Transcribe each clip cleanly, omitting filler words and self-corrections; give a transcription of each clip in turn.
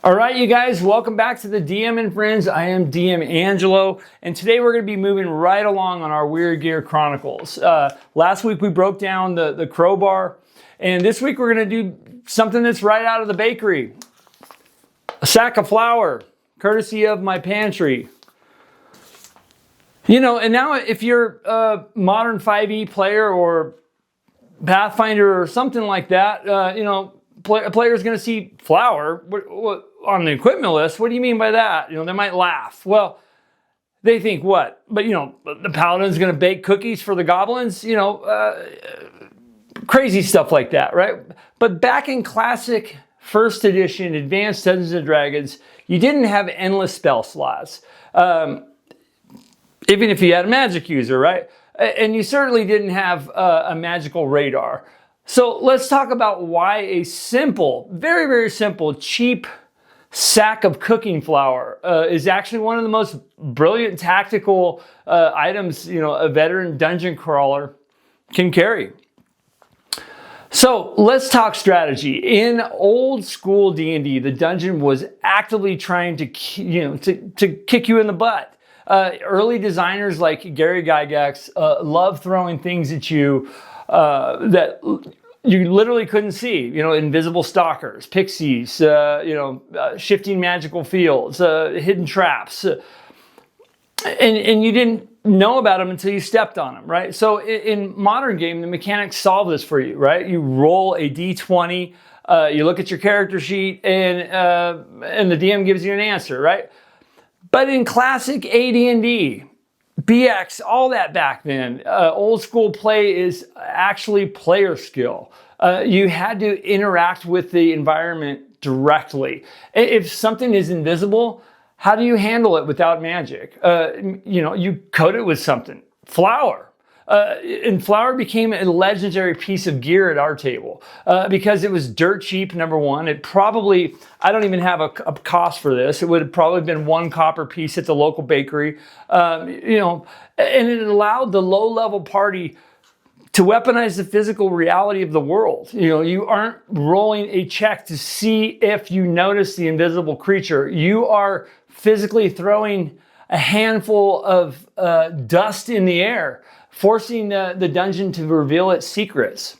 All right, you guys, welcome back to the DM and Friends. I am DM Angelo, and today we're going to be moving right along on our Weird Gear Chronicles. Last week we broke down the crowbar, and this week we're going to do something that's right out of the bakery. A sack of flour, courtesy of my pantry. You know, and now if you're a modern 5e player or Pathfinder or something like that, a player is going to see flour on the equipment list. What do you mean by that? You know, they might laugh. Well, they think what? But, the paladin's going to bake cookies for the goblins, crazy stuff like that, right? But back in classic first edition Advanced Dungeons and Dragons, you didn't have endless spell slots. Even if you had a magic user, right? And you certainly didn't have a magical radar. So let's talk about why a simple, very, very simple, cheap sack of cooking flour is actually one of the most brilliant tactical items, a veteran dungeon crawler can carry. So let's talk strategy. In old school D&D, the dungeon was actively trying to kick you in the butt. Early designers like Gary Gygax love throwing things at you that you literally couldn't see. Invisible stalkers, pixies, shifting magical fields, hidden traps. And you didn't know about them until you stepped on them, right? So in modern game, the mechanics solve this for you, right? You roll a d20, you look at your character sheet, and the DM gives you an answer, right? But in classic AD&D, BX, all that back then, old school play is actually player skill. You had to interact with the environment directly. If something is invisible, how do you handle it without magic? You coat it with something. Flour. And flour became a legendary piece of gear at our table because it was dirt cheap, number one. It probably, I don't even have a cost for this. It would have probably been 1 copper piece at the local bakery, and it allowed the low-level party to weaponize the physical reality of the world. You aren't rolling a check to see if you notice the invisible creature. You are physically throwing a handful of dust in the air, forcing the dungeon to reveal its secrets.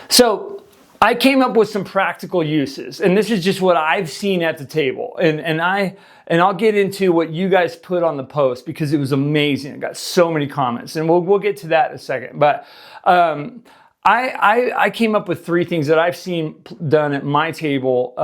So I came up with some practical uses, and this is just what I've seen at the table. And I'll get into what you guys put on the post because it was amazing. I got so many comments, and we'll get to that in a second. But I came up with 3 things that I've seen done at my table,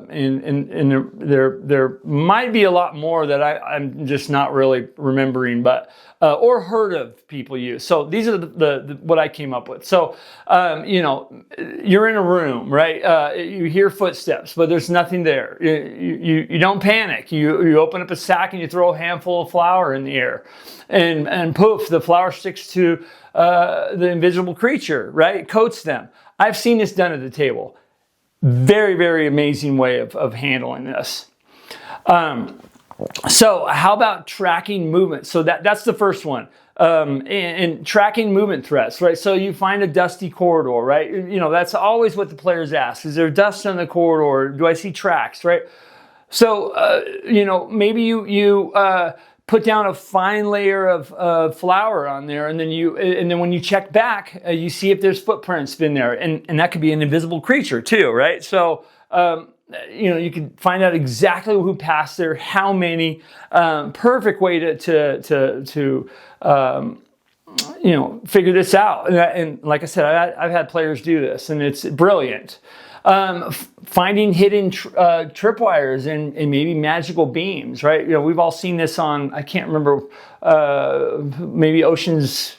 and there might be a lot more that I'm just not really remembering, but or heard of people use. So these are the what I came up with. So you're in a room, right? You hear footsteps, but there's nothing there. You don't panic. You open up a sack and you throw a handful of flour in the air, and poof, the flour sticks to the invisible creature, right? It coats them. I've seen this done at the table. Very, very amazing way of handling this. So how about tracking movement? So that's the first one. And tracking movement threats, right? So you find a dusty corridor, right? That's always what the players ask. Is there dust on the corridor? Do I see tracks, right? So, maybe you put down a fine layer of flour on there, and then when you check back, you see if there's footprints been there, and that could be an invisible creature too, right? So you can find out exactly who passed there, how many. Perfect way to figure this out. And like I said, I've had players do this, and it's brilliant. Finding hidden tripwires and maybe magical beams, right? We've all seen this on, I can't remember, maybe Ocean's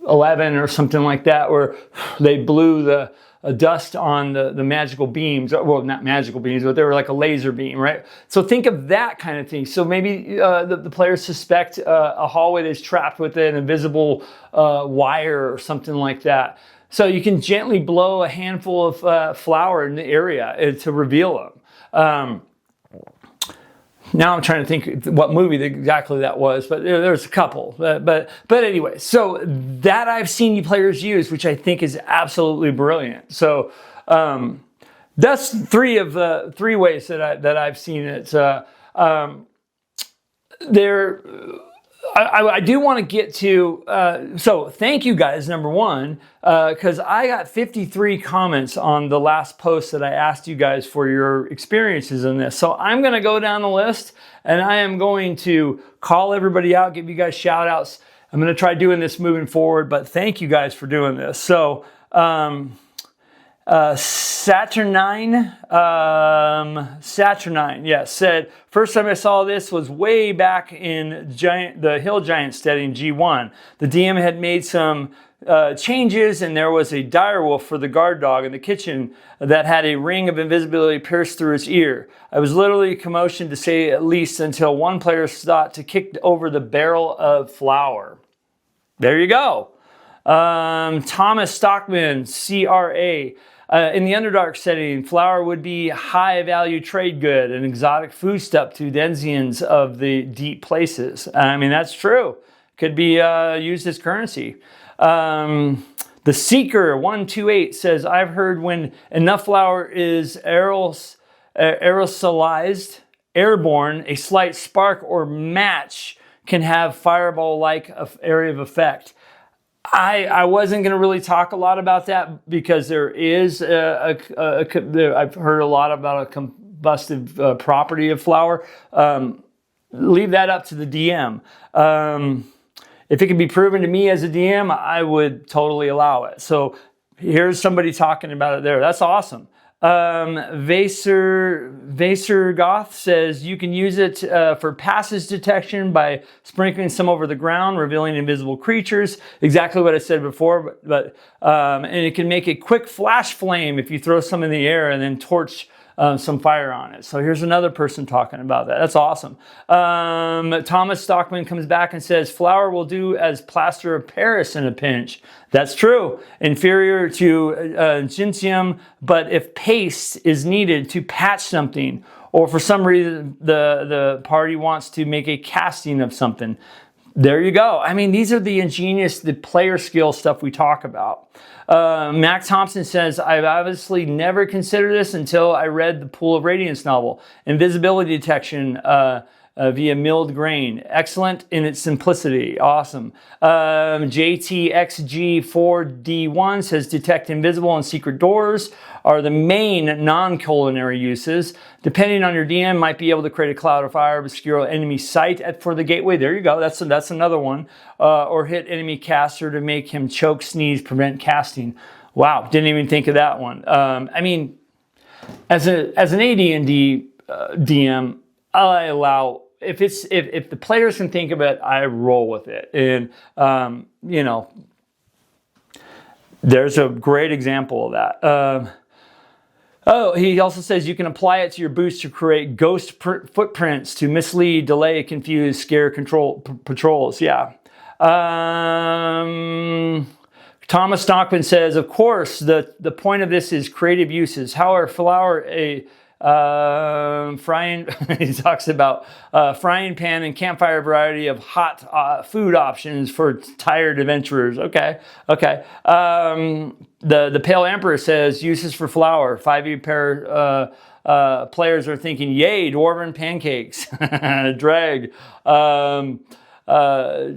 11 or something like that, where they blew the dust on the magical beams. Well, not magical beams, but they were like a laser beam, right? So think of that kind of thing. So maybe the players suspect a hallway that's trapped with an invisible wire or something like that. So you can gently blow a handful of flour in the area to reveal them. Now I'm trying to think what movie exactly that was, but there's a couple. But anyway, so that I've seen you players use, which I think is absolutely brilliant. So That's three of the three ways that I've seen it. I do want to get to, so thank you guys, number one, because I got 53 comments on the last post that I asked you guys for your experiences in this. So I'm going to go down the list and I am going to call everybody out, give you guys shout outs. I'm going to try doing this moving forward, but thank you guys for doing this. So, Saturnine, yes, said, first time I saw this was way back in the Hill Giant Steading G1. The DM had made some changes and there was a direwolf for the guard dog in the kitchen that had a ring of invisibility pierced through its ear. I was literally commotioned, to say at least, until one player thought to kick over the barrel of flour. There you go. Thomas Stockman, CRA. In the Underdark setting, flour would be high-value trade good, an exotic foodstuff to denizens of the deep places. I mean, that's true. Could be used as currency. The Seeker 128 says, I've heard when enough flour is aerosolized, airborne, a slight spark or match can have fireball-like area of effect. I wasn't going to really talk a lot about that because there is I've heard a lot about a combustive property of flour. Leave that up to the DM. If it can be proven to me as a DM, I would totally allow it. So here's somebody talking about it there. That's awesome. Vaser Goth says you can use it for passage detection by sprinkling some over the ground, revealing invisible creatures. Exactly what I said before, but and it can make a quick flash flame if you throw some in the air and then torch some fire on it. So here's another person talking about that. That's awesome. Thomas Stockman comes back and says, flour will do as plaster of Paris in a pinch. That's true. Inferior to gentium, but if paste is needed to patch something, or for some reason the party wants to make a casting of something, there you go. I mean, these are the ingenious, the player skill stuff we talk about. Mac Thompson says, I've obviously never considered this until I read the Pool of Radiance novel. Invisibility detection via milled grain. Excellent in its simplicity. Awesome. JTXG4D1 says, detect invisible and secret doors are the main non-culinary uses. Depending on your DM, might be able to create a cloud of fire, obscure enemy sight for the gateway. There you go. That's another one. Or hit enemy caster to make him choke, sneeze, prevent casting. Wow, didn't even think of that one. I mean, as an AD&D DM, I allow, if the players can think of it, I roll with it. And you know, there's a great example of that. Oh, he also says you can apply it to your boots to create ghost footprints to mislead, delay, confuse, scare, control patrols. Yeah. Thomas Stockman says, of course, the point of this is creative uses. However, flour frying, he talks about frying pan and campfire variety of hot food options for tired adventurers. Okay. The Pale Emperor says uses for flour. 5e pair players are thinking, yay, dwarven pancakes. Drag.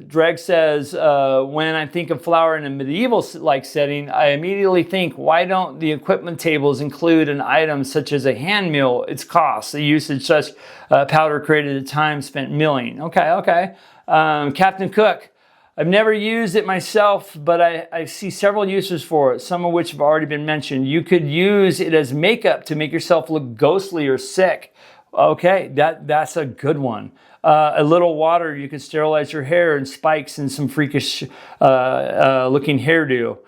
Dreg says, when I think of flour in a medieval-like setting, I immediately think, why don't the equipment tables include an item such as a hand mill, its cost, the usage such powder created at time spent milling. Okay. Captain Cook, I've never used it myself, but I see several uses for it, some of which have already been mentioned. You could use it as makeup to make yourself look ghostly or sick. Okay, that's a good one. A little water, you can sterilize your hair, and spikes and some freakish looking hairdo.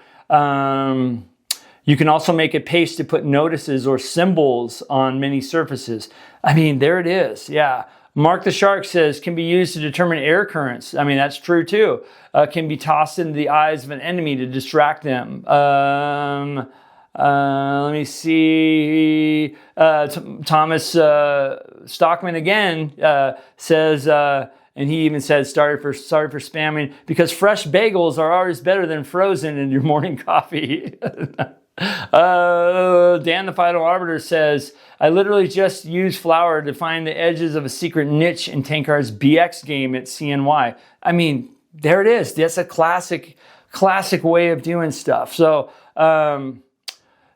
You can also make a paste to put notices or symbols on many surfaces. I mean, there it is. Yeah. Mark the Shark says, can be used to determine air currents. I mean, that's true too. Can be tossed into the eyes of an enemy to distract them. Let me see. Thomas Stockman again says, and he even says, sorry for spamming, because fresh bagels are always better than frozen in your morning coffee. Dan the Final Arbiter says, I literally just used flour to find the edges of a secret niche in Tankar's BX game at CNY. I mean, there it is. That's a classic way of doing stuff. So,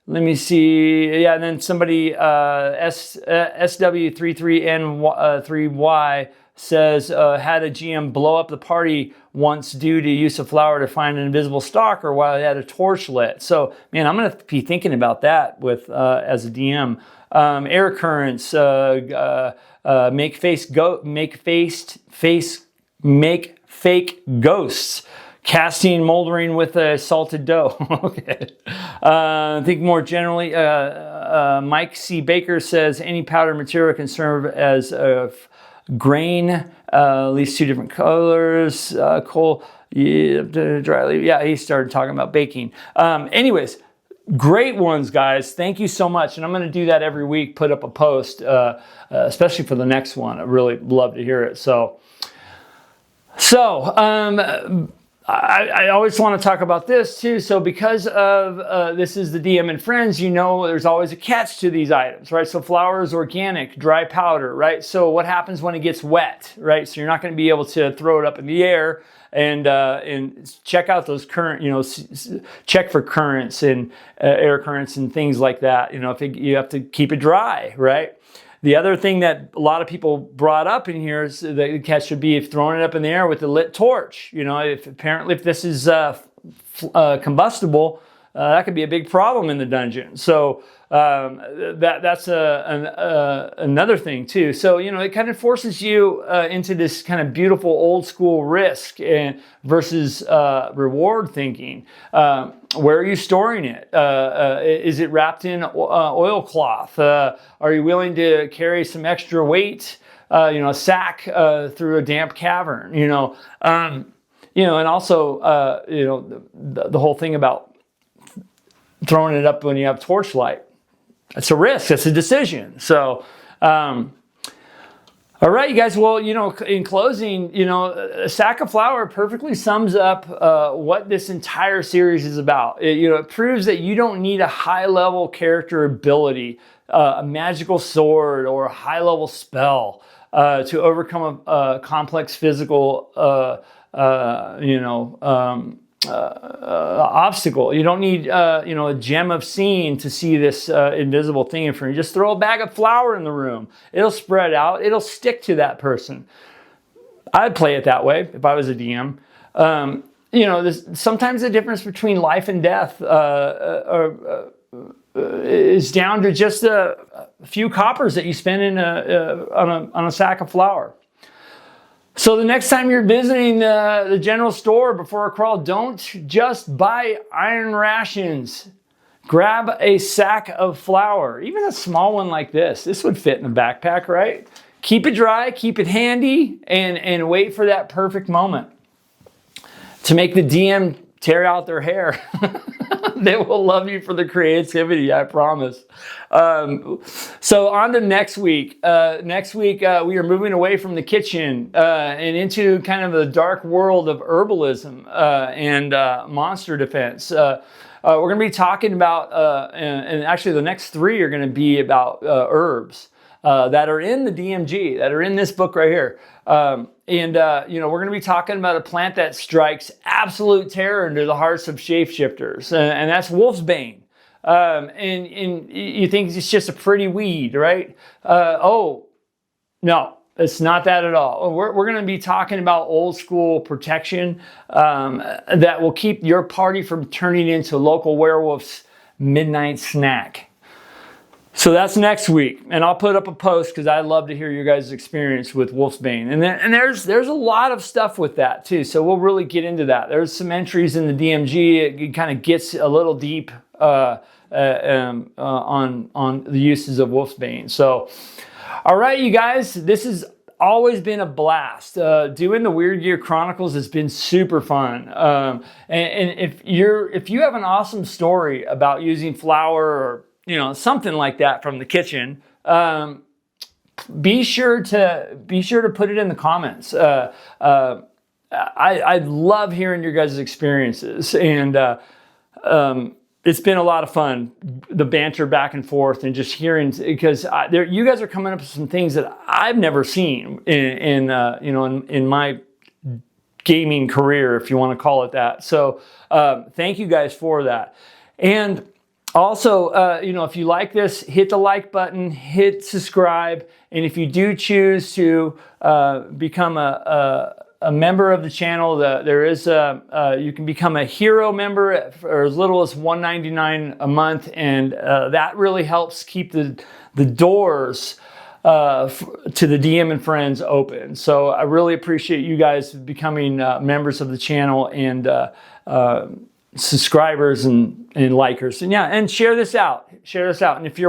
let me see. Yeah, and then somebody, SW33N3Y says, had a GM blow up the party once due to use of flour to find an invisible stalker while he had a torch lit. So, man, I'm going to be thinking about that with as a DM. Air currents, make fake ghosts. Casting moldering with a salted dough. Okay. I think more generally, Mike C. Baker says any powder material can serve as a grain, at least 2 different colors. Coal, dry leaf. Yeah, he started talking about baking. Anyways, great ones, guys. Thank you so much. And I'm going to do that every week, put up a post, especially for the next one. I'd really love to hear it. I always want to talk about this too. So because of this is the DM and Friends, you know, there's always a catch to these items, right? So flour is organic, dry powder, right? So what happens when it gets wet, right? So you're not going to be able to throw it up in the air and check out those current, you know, check for currents and air currents and things like that. You know, you have to keep it dry, right? The other thing that a lot of people brought up in here is the catch should be if throwing it up in the air with a lit torch. You know, if this is combustible, that could be a big problem in the dungeon. So that's another thing too. So, you know, it kind of forces you into this kind of beautiful old school risk and versus reward thinking. Where are you storing it? Is it wrapped in oilcloth? Are you willing to carry some extra weight? You know, a sack through a damp cavern. You know, and also you know the whole thing about throwing it up when you have torchlight. It's a risk. It's a decision. So, all right, you guys. Well, you know, in closing, you know, a sack of flour perfectly sums up what this entire series is about. It proves that you don't need a high-level character ability, a magical sword, or a high-level spell to overcome a complex physical, obstacle. You don't need, a gem of seeing to see this invisible thing in front of you. Just throw a bag of flour in the room. It'll spread out. It'll stick to that person. I'd play it that way if I was a DM. Sometimes the difference between life and death is down to just a few coppers that you spend on a sack of flour. So the next time you're visiting the general store before a crawl, don't just buy iron rations. Grab a sack of flour, even a small one like this. This would fit in a backpack, right? Keep it dry, keep it handy, and wait for that perfect moment to make the DM tear out their hair. They will love you for the creativity, I promise. So on to next week. Next week, we are moving away from the kitchen and into kind of the dark world of herbalism and monster defense. We're going to be talking about, and actually the next 3 are going to be about herbs that are in the DMG, that are in this book right here. We're going to be talking about a plant that strikes absolute terror into the hearts of shapeshifters, and that's Wolfsbane. And you think it's just a pretty weed, right? No, it's not that at all. We're going to be talking about old school protection that will keep your party from turning into local werewolf's midnight snack. So that's next week, and I'll put up a post because I'd love to hear your guys' experience with Wolfsbane. And there's a lot of stuff with that too, so we'll really get into that. There's some entries in the DMG. It kind of gets a little deep on the uses of Wolfsbane. So, all right, you guys, this has always been a blast. Doing the Weird Gear Chronicles has been super fun. And if you have an awesome story about using flour or something like that from the kitchen, be sure to put it in the comments. I love hearing your guys' experiences, and it's been a lot of fun, the banter back and forth, and just hearing, because you guys are coming up with some things that I've never seen in my gaming career, if you want to call it that. So thank you guys for that. And also, if you like this, hit the like button, hit subscribe, and if you do choose to become a member of the channel, there is you can become a hero member for as little as $1.99 a month, and that really helps keep the doors to the DM and Friends open. So I really appreciate you guys becoming members of the channel and subscribers and likers, and share this out. And if you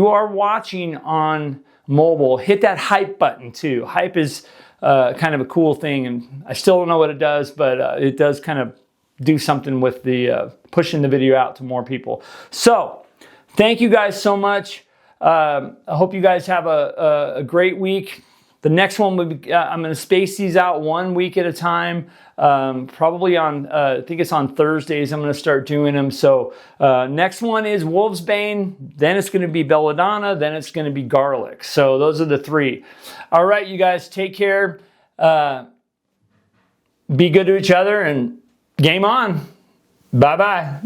are watching on mobile, hit that hype button too. Hype is kind of a cool thing, and I still don't know what it does, but it does kind of do something with the pushing the video out to more people. So thank you guys so much. I hope you guys have a great week. The next one will be, I'm going to space these out 1 week at a time. Probably on, I think it's on Thursdays I'm going to start doing them. So next one is Wolfsbane, then it's going to be Belladonna, then it's going to be Garlic. So those are the 3. All right, you guys, take care. Be good to each other, and game on. Bye-bye.